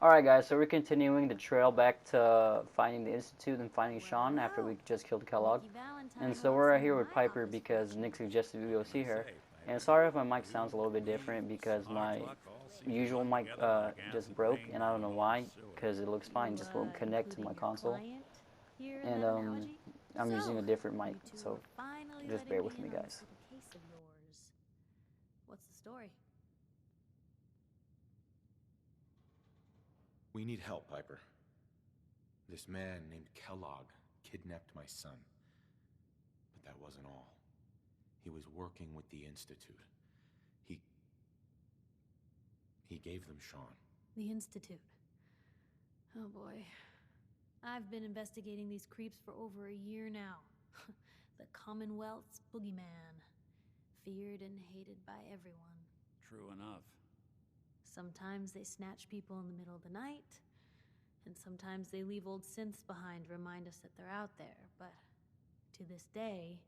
Alright guys, so we're continuing the trail back to finding the Institute and finding Sean Well, after we just killed Kellogg. Nicky Valentine And so walks we're out into here with my Piper office because Nick fortunate. suggested we go see her. Safe, And maybe. sorry if my mic You, sounds a little bit we, different because smart my luck all seem to usual run mic together like ants just and broke, rain and I don't know down a why, long sewer. because it looks fine, just won't connect to my Including your console. client here in And that analogy? I'm using a So, different mic, you two so are finally just letting bear me with me in on this guys. little case of yours. What's the story? We need help, Piper. This man named Kellogg kidnapped my son. But that wasn't all. He was working with the Institute. He gave them Sean. The Institute. Oh boy. I've been investigating these creeps for over a year now. The Commonwealth's boogeyman. Feared and hated by everyone. True enough. Sometimes they snatch people in the middle of the night, and sometimes they leave old synths behind to remind us that they're out there. But to this day,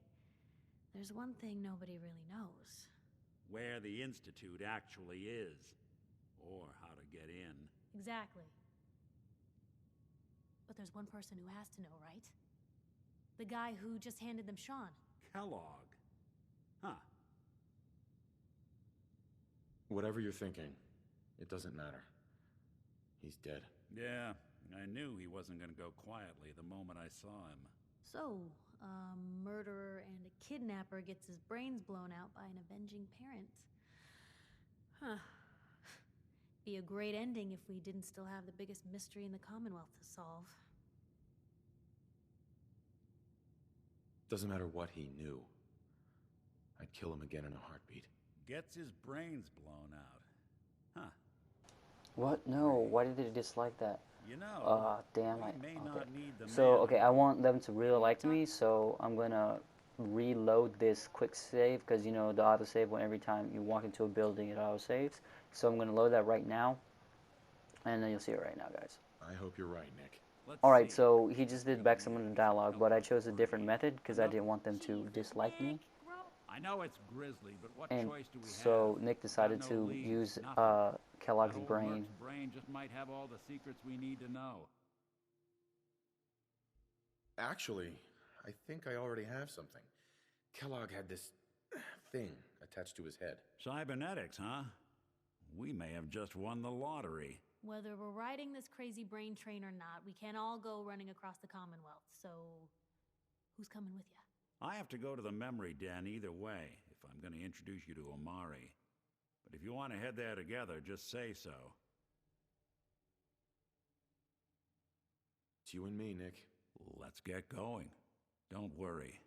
there's one thing nobody really knows. Where the Institute actually is. Or how to get in. Exactly. But there's one person who has to know, right? The guy who just handed them Sean. Kellogg. Huh. Whatever you're thinking, it doesn't matter. He's dead. Yeah, I knew he wasn't gonna go quietly the moment I saw him. So, a murderer and a kidnapper gets his brains blown out by an avenging parent. Huh. Be a great ending if we didn't still have the biggest mystery in the Commonwealth to solve. Doesn't matter what he knew. I'd kill him again in a heartbeat. Gets his brains blown out. Huh. What? No, why did they dislike that? You know, Damn we it. may Okay. not need the So, man okay, I want them to really like me, so I'm gonna reload this quick save, because you know the autosave, when every time you walk into a building it autosaves. So I'm gonna load that right now, and then you'll see it right now, guys. I hope you're right, Nick. Let's Alright, see. so he just did back some of the dialogue, but I chose a different method because I didn't want them to Jesus, dislike me. Nick, bro. I know it's grisly, but what And choice do we so have? Nick decided Got no to leads, use nothing. Kellogg's That old brain. Merc's brain just might have all the secrets we need to know. Actually, I think I already have something. Kellogg had this thing attached to his head. Cybernetics, huh? We may have just won the lottery. Whether we're riding this crazy brain train or not, we can't all go running across the Commonwealth, so who's coming with you? I have to go to the memory den either way if I'm going to introduce you to Omari. But if you want to head there together, just say so. It's you and me, Nick. Let's get going. Don't worry.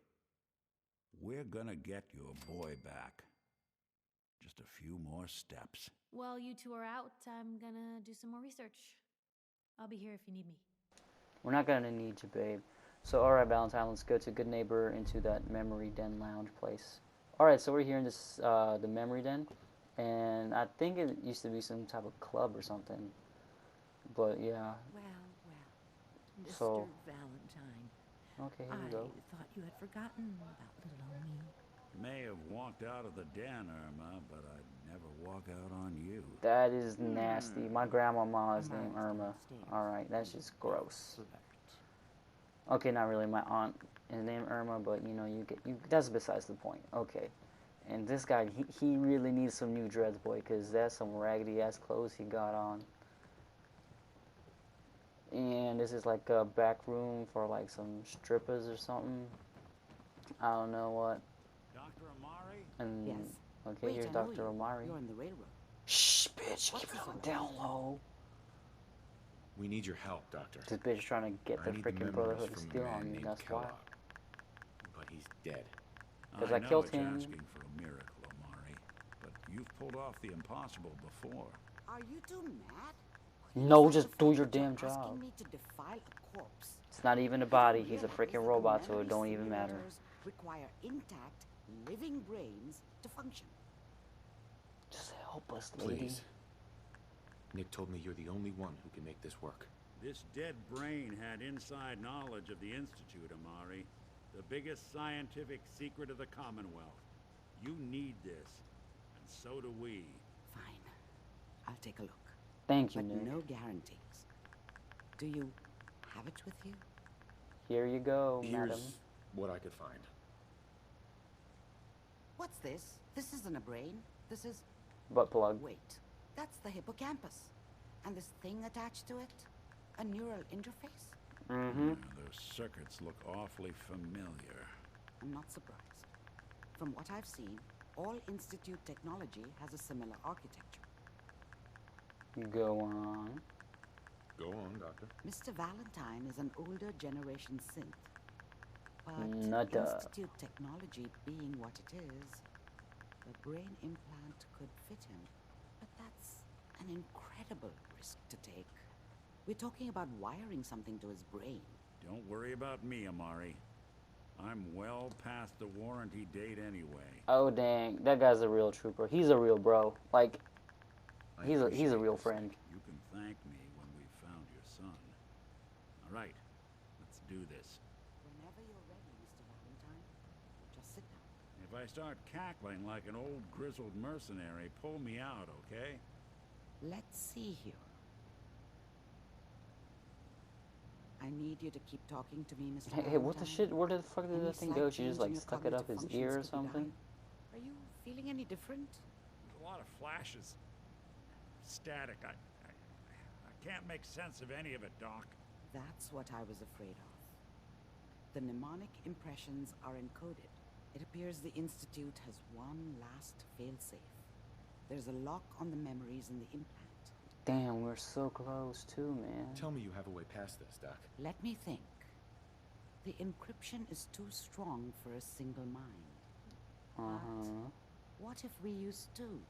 We're gonna get your boy back. Just a few more steps. While you two are out, I'm gonna do some more research. I'll be here if you need me. We're not gonna need you, babe. So, alright, Valentine, let's go to Good Neighbor into that Memory Den lounge place. Alright, so we're here in this, the Memory Den, and I think it used to be some type of club or something. But, yeah. Well, Mr. So- Valentine, Okay, here I we go. thought you had forgotten about little old me. May have walked out of the den, Irma, but I'd never walk out on you. That is nasty. My grandmama is Am I named still Irma. upstairs? Alright, that's just gross. Select. Okay, not really. My aunt is named Irma, but you know, that's besides the point. Okay. And this guy, he really needs some new dreads, boy, because that's some raggedy ass clothes he got on. And this is like a back room for like some strippers or something. I don't know what. Dr. Amari? And Yes. okay, Wait, here's I know Dr. you. Omari. You're on the railroad. Shh, bitch, What's keep this it on all down about? low. We need your help, Doctor. This bitch trying to get I the need freaking memories Brotherhood to from a steal man on me. named That's why. Kellogg. But he's dead. 'Cause I know killed it's him. asking for a miracle, Amari, but you've pulled off the impossible before. Are you two mad? No, Besides just the do fact your that you're damn job. Asking me to defile a corpse. It's not even a body. He's a freaking robot, so it don't even matter. Require intact, living brains to function. Just help us, lady. Please. Nick told me you're the only one who can make this work. This dead brain had inside knowledge of the Institute, Amari. The biggest scientific secret of the Commonwealth. You need this, and so do we. Fine. I'll take a look. Thank you, but Nick. no guarantees. Do you have it with you? Here you go, madam. Here's what I could find. What's this? This isn't a brain. This is... Butt plug. Wait, that's the hippocampus. And this thing attached to it? A neural interface? Mm-hmm. Those circuits look awfully familiar. I'm not surprised. From what I've seen, all Institute technology has a similar architecture. Go on. Go on, Doctor. Mr. Valentine is an older generation synth. But Nada. Institute technology being what it is, the brain implant could fit him. But that's an incredible risk to take. We're talking about wiring something to his brain. Don't worry about me, Amari. I'm well past the warranty date anyway. Oh dang, that guy's a real trooper. He's a real bro. Like, he's a real friend. You can thank me when we've found your son. All right, let's do this. Whenever you're ready, Mr. Valentine, just sit down. If I start cackling like an old grizzled mercenary, pull me out, okay? Let's see here. I need you to keep talking to me, Mr. Hey, what the Valentine. shit? Where the fuck did Any that thing slight go? She change just in like your stuck it up his cognitive ear or functions could be something? dying. Are you feeling any different? There's a lot of flashes. Static. I can't make sense of any of it, Doc. That's what I was afraid of. The mnemonic impressions are encoded. It appears the Institute has one last failsafe. There's a lock on the memories in the implant. Damn, we're so close too, man. Tell me you have a way past this, Doc. Let me think. The encryption is too strong for a single mind. Uh-huh. What if we use two?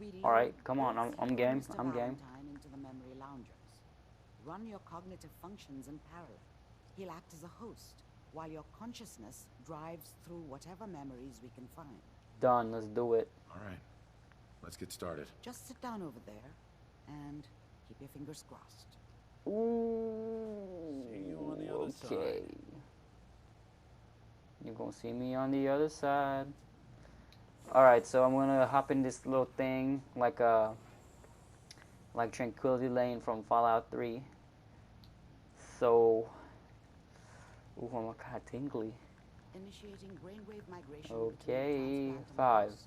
We All right, load come on, both I'm you game, and Mr. I'm game. Valentine into the memory loungers. Run your cognitive functions in parallel. He'll act as a host, while your consciousness drives through whatever memories we can find. Done, let's do it. All right, let's get started. Just sit down over there, and keep your fingers crossed. Ooh. See you on the other okay. side. You're gonna see me on the other side. Alright, so I'm gonna hop in this little thing like Tranquility Lane from Fallout 3. So ooh, I'm kinda tingly. Initiating brainwave migration. Okay, between the 5, host.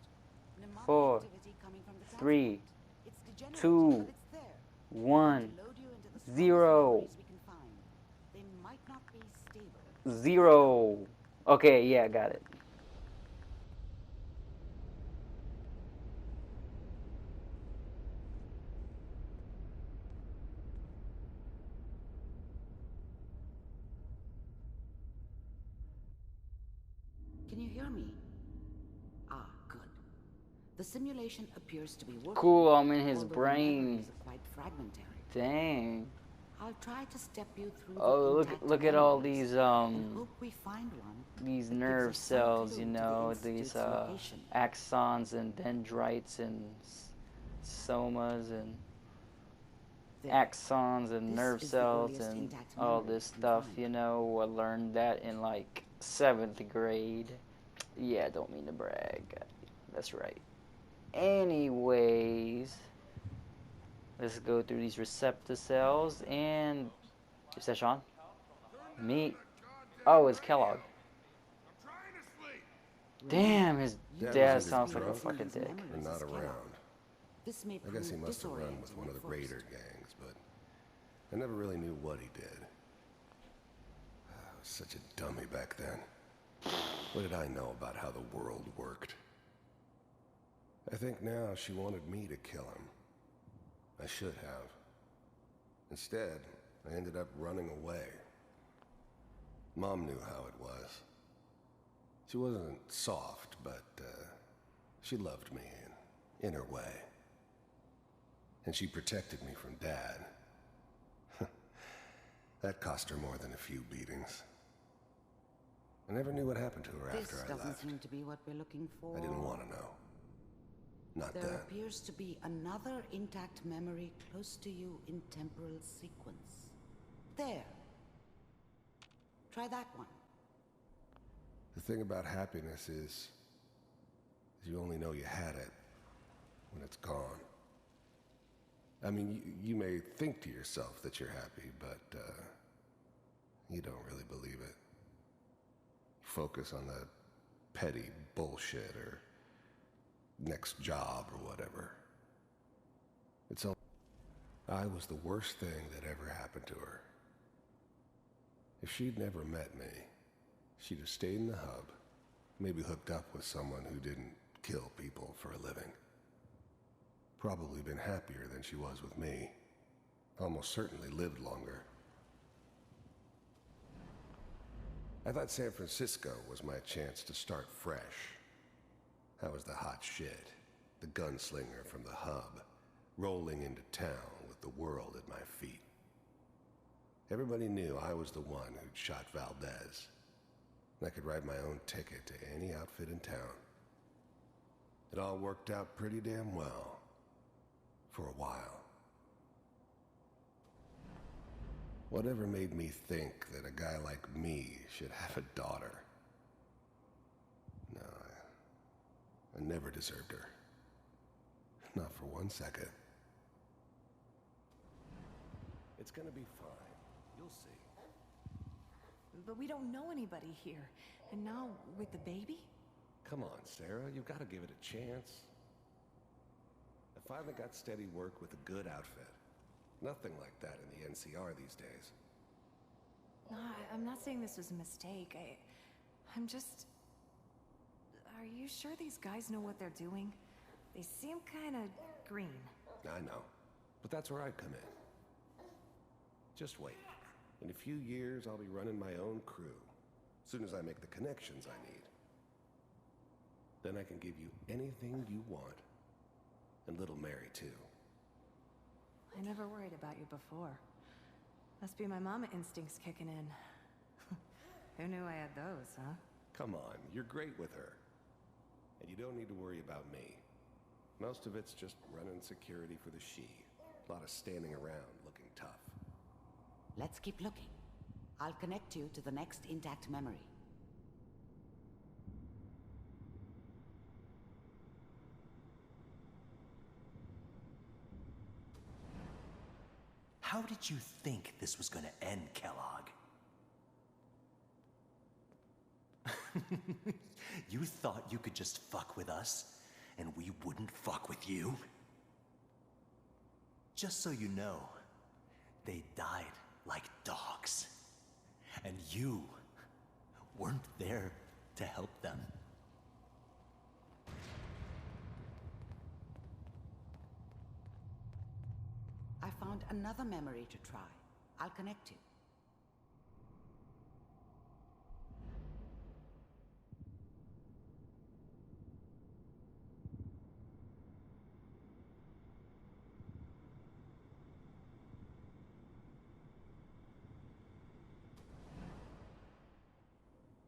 Mnemonic 4, activity coming from the 3, transplant. It's degenerating, 2, but it's there. 1, To load you into the strongest 0, memories we can find. They might not be stable. 0. Okay, yeah, got it. Can you hear me? Ah, good. The simulation appears to be working. Cool, I'm in his although the brain. memories are quite fragmentary. Dang. I'll try to step you through Oh, the intact look at all memories these and hope we find one these that gives nerve us some cells, clue you to the know, these Institute's location. axons and dendrites and somas and There. axons and This nerve is the cells earliest and intact all memory this we can stuff, find. you know. I learned that in like 7th grade. Yeah, don't mean to brag. That's right. Anyways, let's go through these receptor cells and is that Sean? Me? Oh, it's Kellogg. Damn, his Dad dad was either sounds like a drunk fucking dick. or not around. This may I guess he prove must have run with disorienting one of at the first. raider gangs, but I never really knew what he did. I was such a dummy back then. What did I know about how the world worked? I think now she wanted me to kill him. I should have. Instead, I ended up running away. Mom knew how it was. She wasn't soft, but she loved me in her way. And she protected me from Dad. That cost her more than a few beatings. I never knew what happened to her This after I doesn't left. seem to be what we're looking for. I didn't want to know. Not There then. appears to be another intact memory close to you in temporal sequence. There. Try that one. The thing about happiness is you only know you had it when it's gone. I mean, you may think to yourself that you're happy, but you don't really believe it. You focus on the petty bullshit or next job or whatever. It's all. I was the worst thing that ever happened to her. If she'd never met me, she'd have stayed in the hub, maybe hooked up with someone who didn't kill people for a living. Probably been happier than she was with me. Almost certainly lived longer. I thought San Francisco was my chance to start fresh. I was the hot shit, the gunslinger from the hub, rolling into town with the world at my feet. Everybody knew I was the one who'd shot Valdez. And I could write my own ticket to any outfit in town. It all worked out pretty damn well. For a while. Whatever made me think that a guy like me should have a daughter? No, I never deserved her. Not for 1 second. It's gonna be fine. You'll see. But we don't know anybody here. And now, with the baby? Come on, Sarah. You've got to give it a chance. I finally got steady work with a good outfit. Nothing like that in the NCR these days. No, I'm not saying this was a mistake. I'm just... Are you sure these guys know what they're doing? They seem kind of green. I know. But that's where I come in. Just wait. In a few years, I'll be running my own crew. As soon as I make the connections I need. Then I can give you anything you want. And little Mary, too. I never worried about you before. Must be my mama instincts kicking in. Who knew I had those, huh? Come on, you're great with her. And you don't need to worry about me. Most of it's just running security for the she. A lot of standing around looking tough. Let's keep looking. I'll connect you to the next intact memory. How did you think this was gonna end, Kellogg? You thought you could just fuck with us, and we wouldn't fuck with you? Just so you know, they died like dogs. And you weren't there to help them. I found another memory to try. I'll connect you.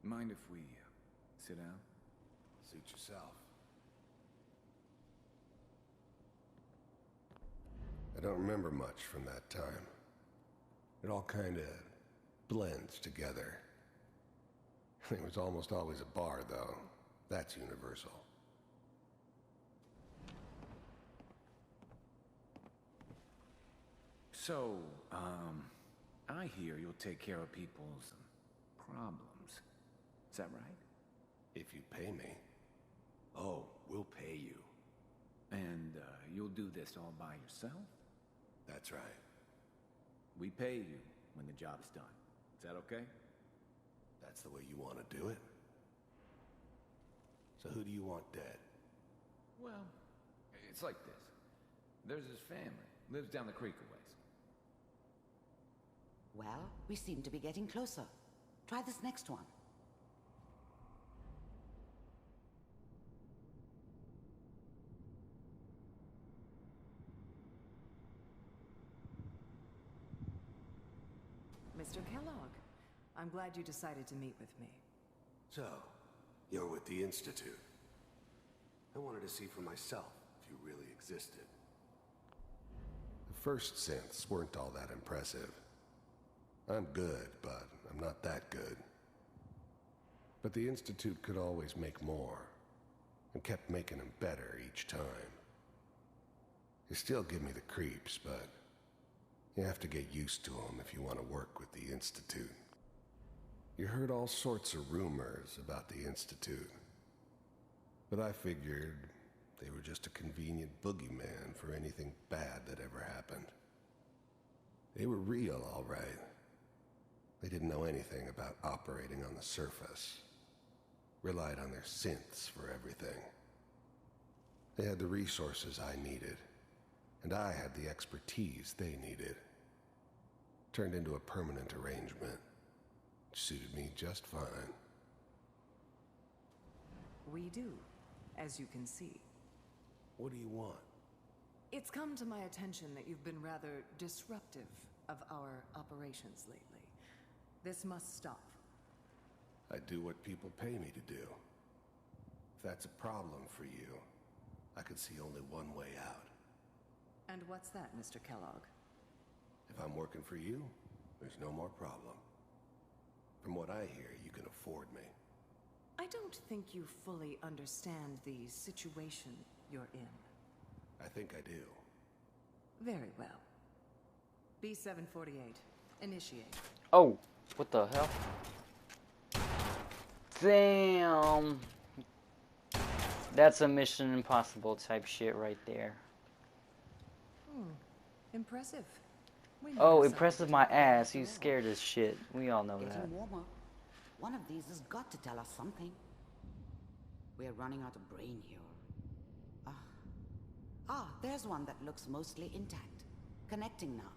Mind if we sit down? Suit yourself. I don't remember much from that time. It all kind of blends together. It was almost always a bar, though. That's universal. So, I hear you'll take care of people's problems. Is that right? If you pay me. Oh, we'll pay you. And, you'll do this all by yourself? That's right. We pay you when the job's done. Is that okay? That's the way you want to do it? So who do you want dead? Well, it's like this. There's his family. Lives down the creek a ways. Well, we seem to be getting closer. Try this next one. Mr. Kellogg, I'm glad you decided to meet with me. So, you're with the Institute. I wanted to see for myself if you really existed. The first synths weren't all that impressive. I'm good, but I'm not that good. But the Institute could always make more, and kept making them better each time. You still give me the creeps, but you have to get used to them if you want to work with the Institute. You heard all sorts of rumors about the Institute, but I figured they were just a convenient boogeyman for anything bad that ever happened. They were real, all right. They didn't know anything about operating on the surface. Relied on their synths for everything. They had the resources I needed, and I had the expertise they needed. Turned into a permanent arrangement. Suited me just fine. We do, as you can see. What do you want? It's come to my attention that you've been rather disruptive of our operations lately. This must stop. I do what people pay me to do. If that's a problem for you, I could see only one way out. And what's that, Mr. Kellogg? If I'm working for you, there's no more problem. From what I hear, you can afford me. I don't think you fully understand the situation you're in. I think I do. Very well. B-748, initiate. Oh, what the hell? Damn. That's a Mission Impossible type shit right there. Impressive. Oh, impressive my ass. He's scared as shit. We all know that. Getting warmer. One of these has got to tell us something. We're running out of brain here. There's one that looks mostly intact. Connecting now.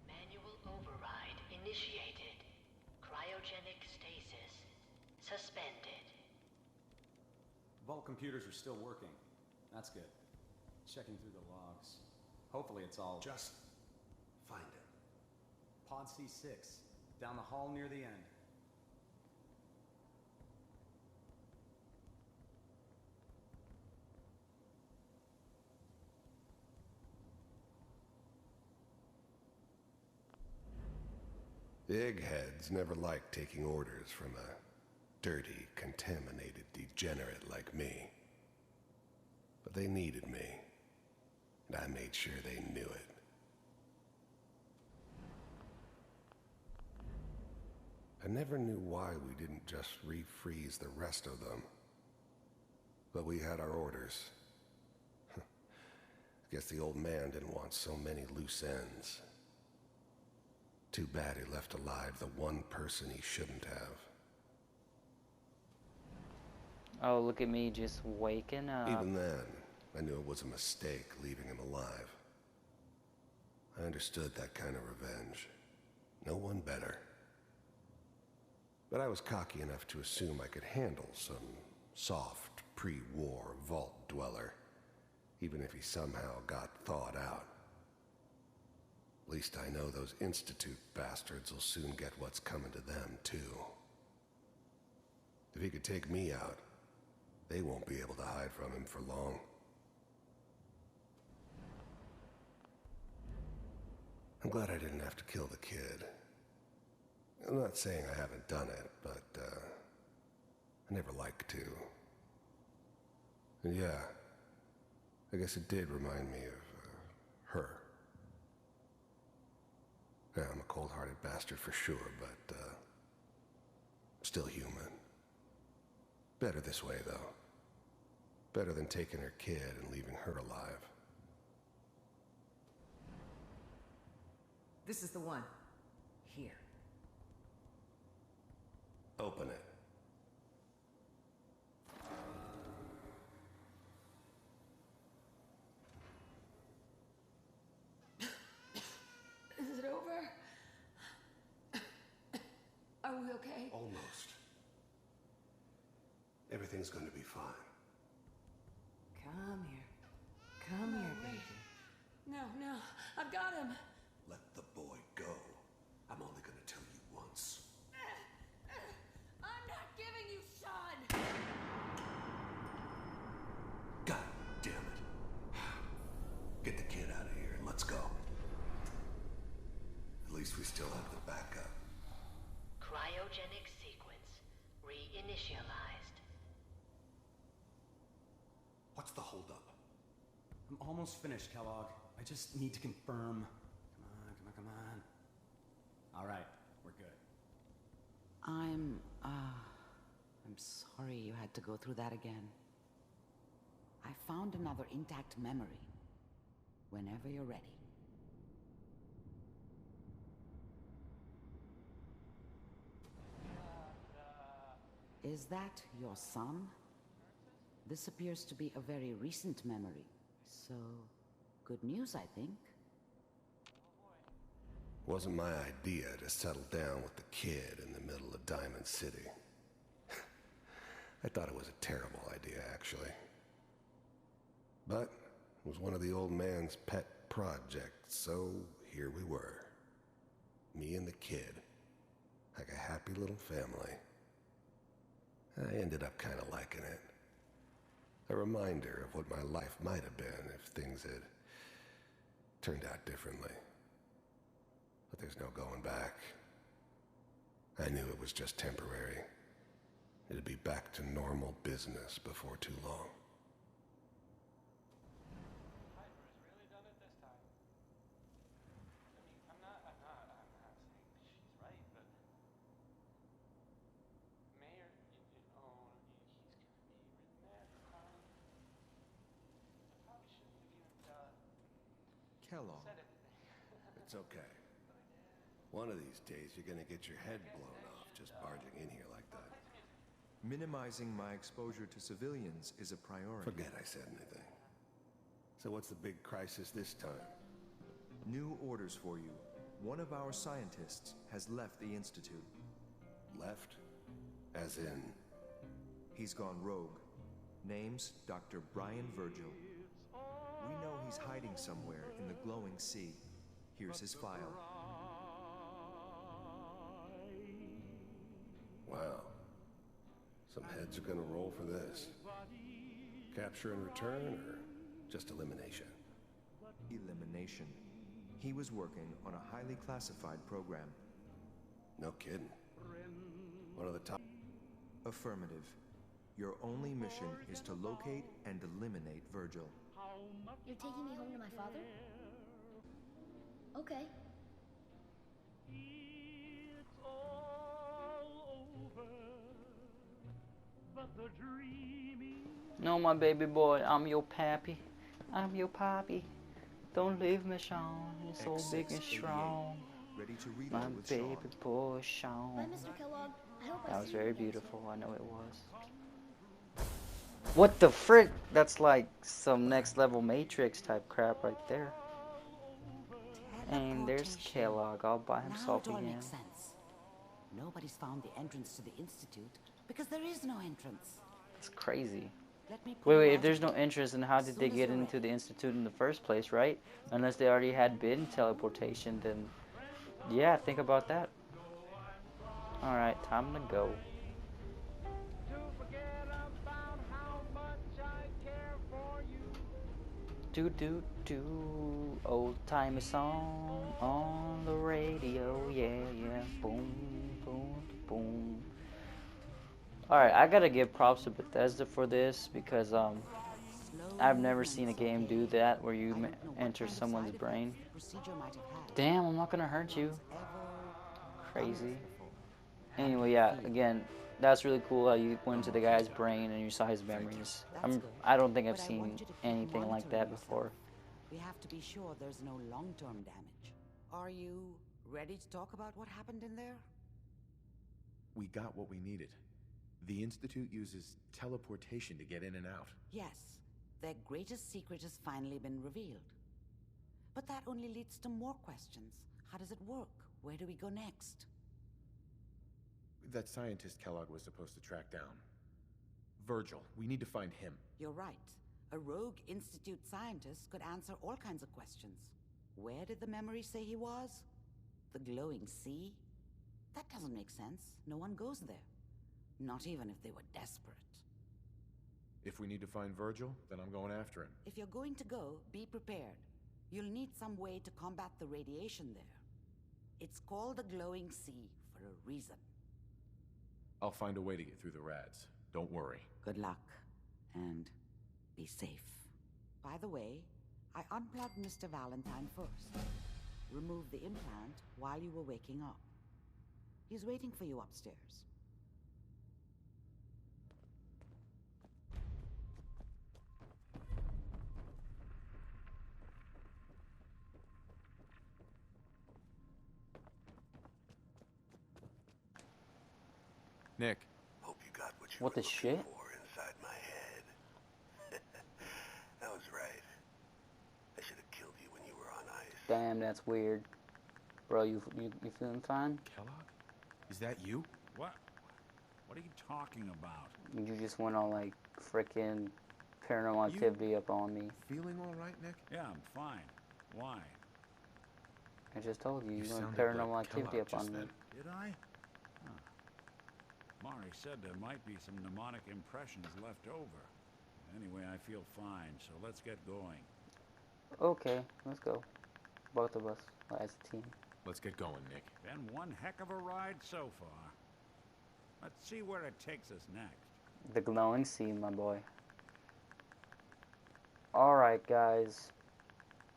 Manual override initiated. Cryogenic stasis suspended. Vault computers are still working. That's good. Checking through the logs. Hopefully it's all... Just find it. Pod C6, down the hall near the end. The eggheads never liked taking orders from a dirty, contaminated degenerate like me. But they needed me, and I made sure they knew it. I never knew why we didn't just refreeze the rest of them. But we had our orders. I guess the old man didn't want so many loose ends. Too bad he left alive the one person he shouldn't have. Oh, look at me just waking up. Even then, I knew it was a mistake leaving him alive. I understood that kind of revenge. No one better. But I was cocky enough to assume I could handle some soft, pre-war vault dweller, even if he somehow got thawed out. At least I know those Institute bastards will soon get what's coming to them, too. If he could take me out, they won't be able to hide from him for long. I'm glad I didn't have to kill the kid. I'm not saying I haven't done it, but, I never liked to. And yeah, I guess it did remind me of, her. Yeah, I'm a cold-hearted bastard for sure, but, still human. Better this way, though. Better than taking her kid and leaving her alive. This is the one. Here. Open it. Is it over? Are we okay? Almost. Everything's going to be fine. Come here. Come here, baby. No. I've got him. Let the boy go. I'm only going to tell you once. I'm not giving you Sean! God damn it. Get the kid out of here and let's go. At least we still have the backup. Cryogenic sequence reinitialized. What's the holdup? I'm Almost finished, Kellogg. I just need to confirm. Come on. All right, we're good. I'm sorry you had to go through that again. I found another intact memory. Whenever you're ready. Is that your son? This appears to be a very recent memory. So, good news, I think. Wasn't my idea to settle down with the kid in the middle of Diamond City. I thought it was a terrible idea, actually. But it was one of the old man's pet projects, so here we were. Me and the kid. Like a happy little family. I ended up kind of liking it. A reminder of what my life might have been if things had turned out differently. But there's no going back. I knew it was just temporary. It'd be back to normal business before too long. Kellogg. It's okay. One of these days you're gonna get your head blown off just barging in here like that. Minimizing my exposure to civilians is a priority. Forget I said anything. So what's the big crisis this time? New orders for you. One of our scientists has left the Institute. Left? As in? He's gone rogue. Name's Dr. Brian Virgil. We know he's hiding somewhere in the glowing sea. Here's his file. Wow. Some heads are gonna roll for this. Capture and return, or just elimination? Elimination. He was working on a highly classified program. No kidding. One of the top... Affirmative. Your only mission is to locate and eliminate Virgil. You're taking me home to my father? Okay. It's all over, but the dreaming... No, my baby boy, I'm your pappy. I'm your poppy. Don't leave me, Sean. You're so big and strong. Ready to read my with baby Sean. boy, Sean. Bye, Mr. Kellogg. I hope That I was see you very again beautiful. soon. I know it was. What the frick? That's like some next level Matrix type crap right there. And there's Kellogg all by himself now it all again. makes sense. Nobody's found the entrance to the Institute because there is no entrance. It's crazy. Let me put Wait, it if there's no logically. entrance, then how did they Soon as get you're into ready. the Institute in the first place, right? Unless they already had been teleportation, then yeah, think about that. Alright, time to go. Do do do, old timey song on the radio, yeah yeah, boom boom boom. Alright, I gotta give props to Bethesda for this because I've never seen a game do that where you enter someone's brain. Damn, I'm not gonna hurt you. Crazy. Anyway, yeah, again, that's really cool how you went into the guy's brain and you saw his memories. I don't think I've seen anything like that before. We have to be sure there's no long-term damage. Are you ready to talk about what happened in there? We got what we needed. The Institute uses teleportation to get in and out. Yes, their greatest secret has finally been revealed. But that only leads to more questions. How does it work? Where do we go next? That scientist Kellogg was supposed to track down. Virgil, we need to find him. You're right. A rogue Institute scientist could answer all kinds of questions. Where did the memory say he was? The glowing sea? That doesn't make sense. No one goes there. Not even if they were desperate. If we need to find Virgil, then I'm going after him. If you're going to go, be prepared. You'll need some way to combat the radiation there. It's called the glowing sea for a reason. I'll find a way to get through the rads. Don't worry. Good luck, and be safe. By the way, I unplugged Mr. Valentine first. Removed the implant while you were waking up. He's waiting for you upstairs. Nick. Hope you got what you What were the looking shit? for inside my head. That was right. I should have killed you when you were on ice. Damn, that's weird. Bro, you feeling fine? Kellogg? Is that you? What? What are you talking about? You just went on like freaking paranormal activity up on me. Feeling all right, Nick? Yeah, I'm fine. Why? I just told you, you went sounded paranormal like activity Kellogg up on just me. then. Did I? Huh. Mari said there might be some mnemonic impressions left over. Anyway, I feel fine, so let's get going. Okay, let's go. Both of us as a team. Let's get going, Nick. Been one heck of a ride so far. Let's see where it takes us next. The glowing sea, my boy. Alright, guys.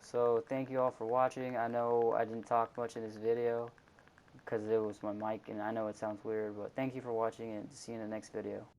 So, thank you all for watching. I know I didn't talk much in this video because it was my mic, and I know it sounds weird, but thank you for watching, and see you in the next video.